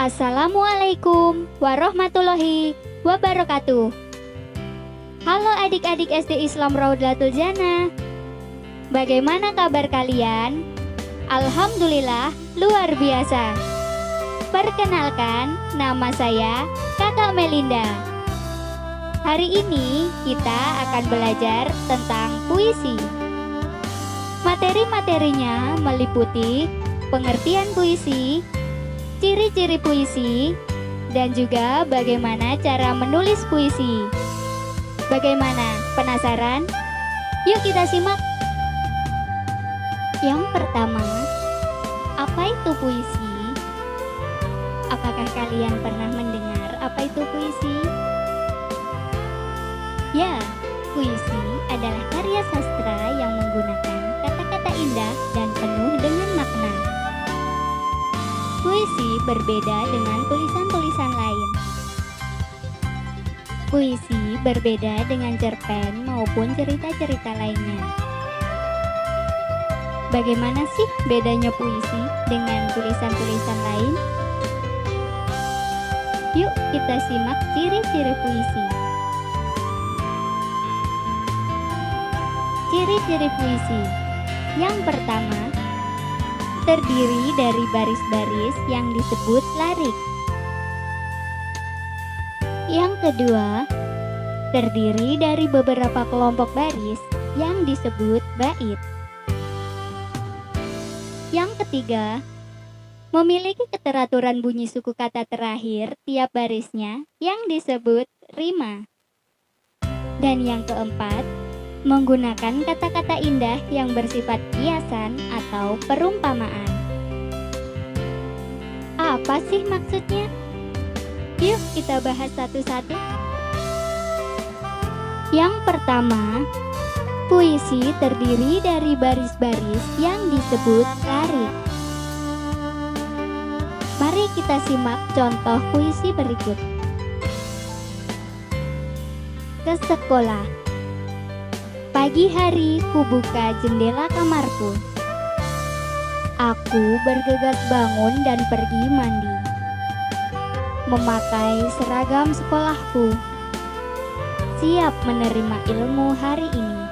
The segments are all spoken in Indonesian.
Assalamualaikum warahmatullahi wabarakatuh. Halo adik-adik SD Islam Raudlatul Jannah. Bagaimana kabar kalian? Alhamdulillah luar biasa. Perkenalkan, nama saya Kakak Melinda. Hari ini kita akan belajar tentang puisi. Materi-materinya meliputi pengertian puisi, ciri-ciri puisi, dan juga bagaimana cara menulis puisi. Bagaimana? Penasaran? Yuk kita simak. Yang pertama, apa itu puisi? Apakah kalian pernah mendengar apa itu puisi? Ya, puisi adalah karya sastra yang menggunakan kata-kata indah dan penuh dengan makna. Puisi berbeda dengan tulisan-tulisan lain. Puisi berbeda dengan cerpen maupun cerita-cerita lainnya. Bagaimana sih bedanya puisi dengan tulisan-tulisan lain? Yuk kita simak ciri-ciri puisi. Ciri-ciri puisi. Yang pertama, terdiri dari baris-baris yang disebut larik. Yang kedua, terdiri dari beberapa kelompok baris yang disebut bait. Yang ketiga, memiliki keteraturan bunyi suku kata terakhir tiap barisnya yang disebut rima. Dan yang keempat, menggunakan kata-kata indah yang bersifat kiasan atau perumpamaan. Apa sih maksudnya? Yuk kita bahas satu-satu. Yang pertama, puisi terdiri dari baris-baris yang disebut larik. Mari kita simak contoh puisi berikut. Ke sekolah. Pagi hari ku buka jendela kamarku. Aku bergegas bangun dan pergi mandi. Memakai seragam sekolahku. Siap menerima ilmu hari ini.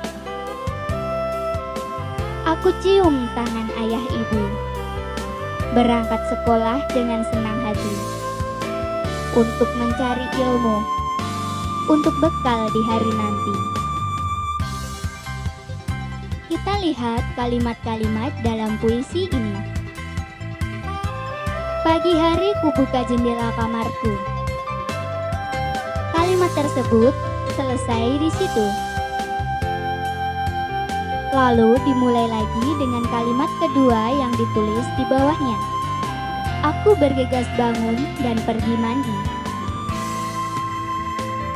Aku cium tangan ayah ibu. Berangkat sekolah dengan senang hati. Untuk mencari ilmu. Untuk bekal di hari nanti. Kita lihat kalimat-kalimat dalam puisi ini. Pagi hari ku buka jendela kamarku. Kalimat tersebut selesai di situ. Lalu dimulai lagi dengan kalimat kedua yang ditulis di bawahnya. Aku bergegas bangun dan pergi mandi.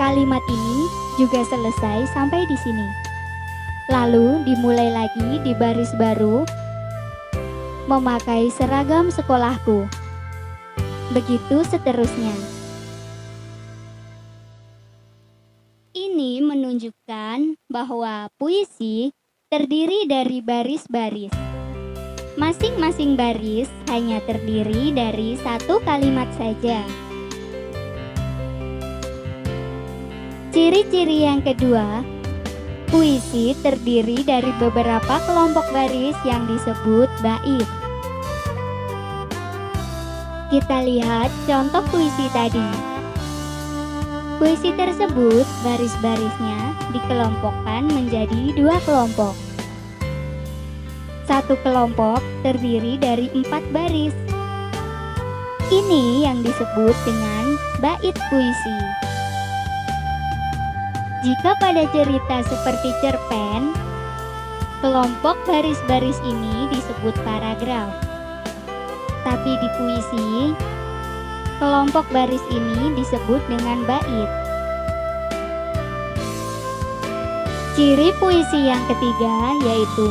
Kalimat ini juga selesai sampai di sini. Lalu dimulai lagi di baris baru, memakai seragam sekolahku. Begitu seterusnya. Ini menunjukkan bahwa puisi terdiri dari baris-baris. Masing-masing baris hanya terdiri dari satu kalimat saja. Ciri-ciri yang kedua, puisi terdiri dari beberapa kelompok baris yang disebut bait. Kita lihat contoh puisi tadi. Puisi tersebut baris-barisnya dikelompokkan menjadi dua kelompok. Satu kelompok terdiri dari 4 baris. Ini yang disebut dengan bait puisi. Jika pada cerita seperti cerpen, kelompok baris-baris ini disebut paragraf. Tapi di puisi, kelompok baris ini disebut dengan bait. Ciri puisi yang ketiga yaitu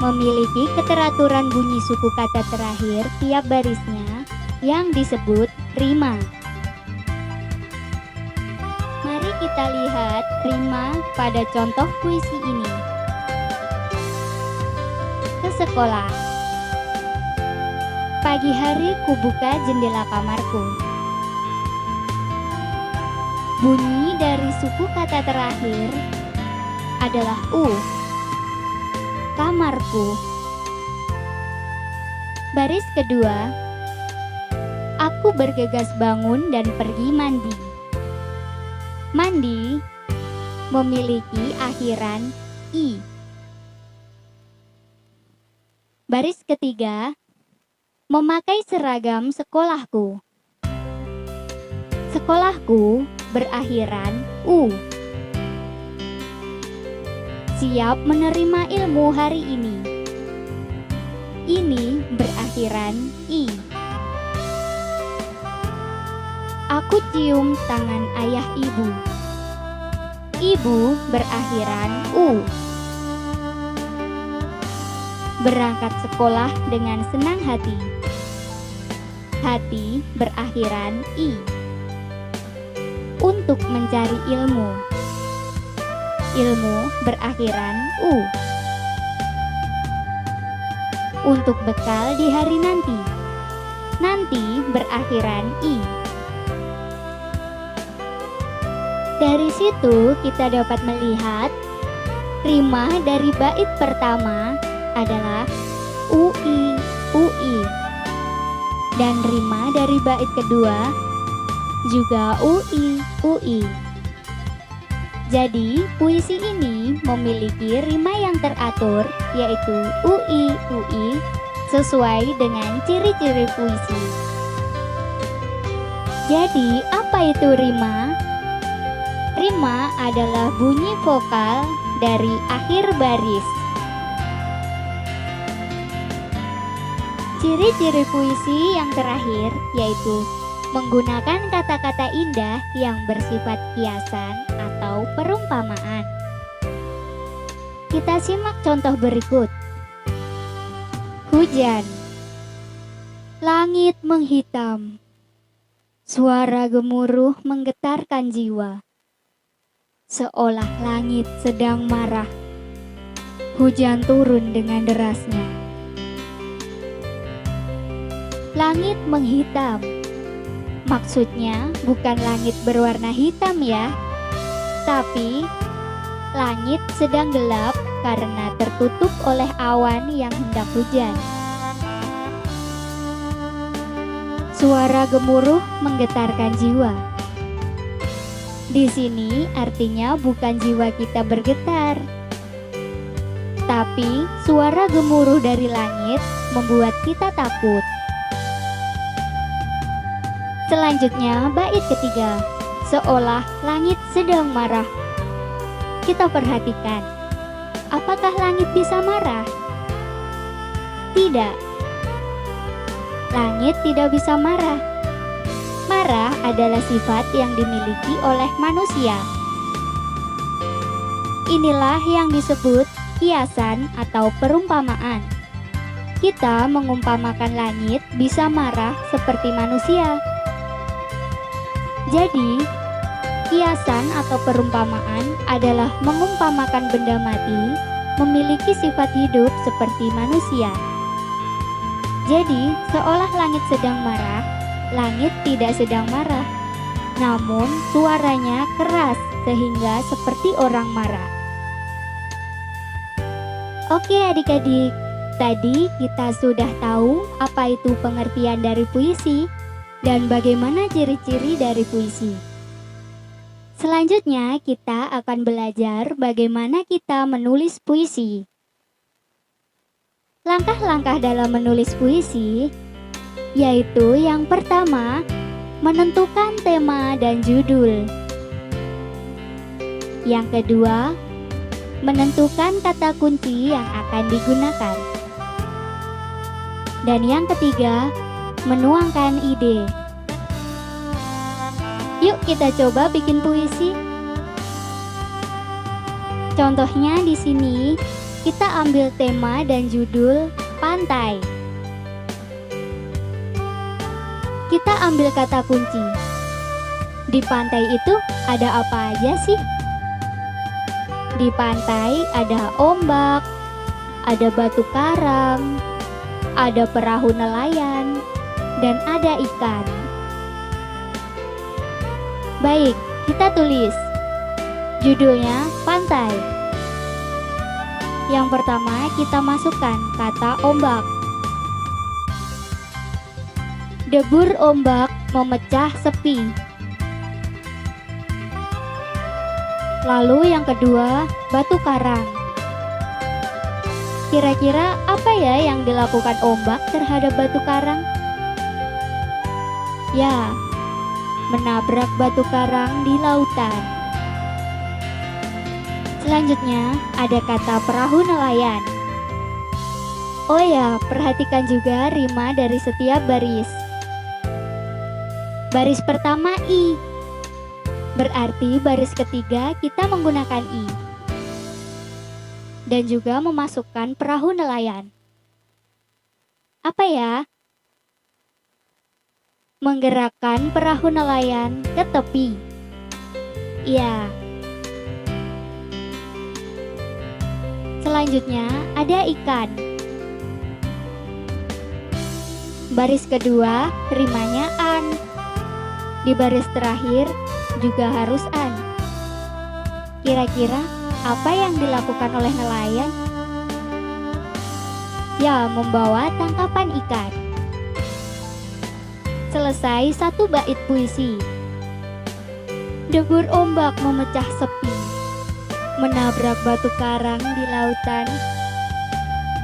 memiliki keteraturan bunyi suku kata terakhir tiap barisnya yang disebut rima. Mari kita lihat rima pada contoh puisi ini. Ke sekolah. Pagi hari kubuka jendela kamarku. Bunyi dari suku kata terakhir adalah U. Kamarku. Baris kedua, aku bergegas bangun dan pergi mandi. Mandi memiliki akhiran I. Baris ketiga, memakai seragam sekolahku. Sekolahku berakhiran U. Siap menerima ilmu hari ini. Ini berakhiran I. Aku cium tangan ayah ibu. Ibu berakhiran U. Berangkat sekolah dengan senang hati. Hati berakhiran I. Untuk mencari ilmu. Ilmu berakhiran U. Untuk bekal di hari nanti. Nanti berakhiran I. Dari situ kita dapat melihat rima dari bait pertama adalah UI, UI. Dan rima dari bait kedua juga UI, UI. Jadi puisi ini memiliki rima yang teratur, yaitu UI, UI, sesuai dengan ciri-ciri puisi. Jadi apa itu rima? Rima adalah bunyi vokal dari akhir baris. Ciri-ciri puisi yang terakhir yaitu menggunakan kata-kata indah yang bersifat kiasan atau perumpamaan. Kita simak contoh berikut. Hujan. Langit menghitam. Suara gemuruh menggetarkan jiwa. Seolah langit sedang marah. Hujan turun dengan derasnya. Langit menghitam. Maksudnya bukan langit berwarna hitam ya, tapi langit sedang gelap karena tertutup oleh awan yang hendak hujan. Suara gemuruh menggetarkan jiwa. Di sini artinya bukan jiwa kita bergetar, tapi suara gemuruh dari langit membuat kita takut. Selanjutnya bait ketiga, seolah langit sedang marah. Kita perhatikan, apakah langit bisa marah? Tidak. Langit tidak bisa marah. Marah adalah sifat yang dimiliki oleh manusia. Inilah yang disebut kiasan atau perumpamaan. Kita mengumpamakan langit bisa marah seperti manusia. Jadi, kiasan atau perumpamaan adalah mengumpamakan benda mati memiliki sifat hidup seperti manusia. Jadi, seolah langit sedang marah, langit tidak sedang marah, namun suaranya keras sehingga seperti orang marah. Oke adik-adik, tadi kita sudah tahu apa itu pengertian dari puisi dan bagaimana ciri-ciri dari puisi. Selanjutnya kita akan belajar bagaimana kita menulis puisi. Langkah-langkah dalam menulis puisi yaitu yang pertama, menentukan tema dan judul. Yang kedua, menentukan kata kunci yang akan digunakan. Dan yang ketiga, menuangkan ide. Yuk kita coba bikin puisi. Contohnya di sini kita ambil tema dan judul pantai. Kita ambil kata kunci. Di pantai itu ada apa aja sih? Di pantai ada ombak, ada batu karang, ada perahu nelayan, dan ada ikan. Baik, kita tulis. Judulnya pantai. Yang pertama kita masukkan kata ombak. Debur ombak memecah sepi. Lalu yang kedua, batu karang. Kira-kira apa ya yang dilakukan ombak terhadap batu karang? Ya, menabrak batu karang di lautan. Selanjutnya ada kata perahu nelayan. Oh ya, perhatikan juga rima dari setiap baris. Baris pertama I, berarti baris ketiga kita menggunakan I. Dan juga memasukkan perahu nelayan. Apa ya? Menggerakkan perahu nelayan ke tepi. Ya. Selanjutnya ada ikan. Baris kedua rimanya an. Di baris terakhir juga harus an. Kira-kira apa yang dilakukan oleh nelayan? Ya, membawa tangkapan ikan. Selesai satu bait puisi. Debur ombak memecah sepi, menabrak batu karang di lautan,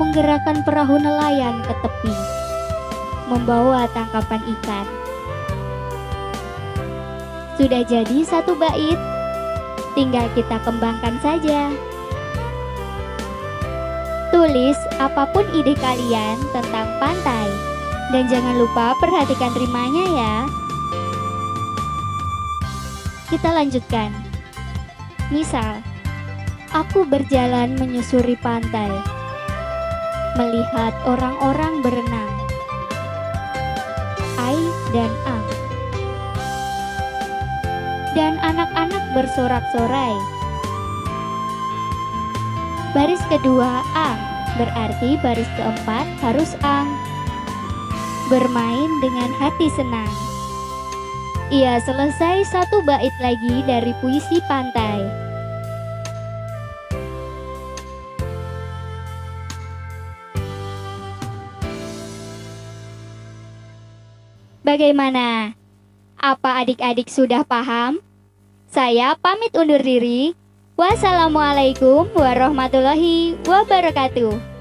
menggerakkan perahu nelayan ke tepi, membawa tangkapan ikan. Sudah jadi satu bait, tinggal kita kembangkan saja. Tulis apapun ide kalian tentang pantai, dan jangan lupa perhatikan rimanya ya. Kita lanjutkan. Misal, aku berjalan menyusuri pantai, melihat orang-orang berenang. Ai dan ang. Dan anak-anak bersorak-sorai. Baris kedua ang, berarti baris keempat harus ang. Bermain dengan hati senang. Ia selesai satu bait lagi dari puisi pantai. Bagaimana? Apa adik-adik sudah paham? Saya pamit undur diri. Wassalamualaikum warahmatullahi wabarakatuh.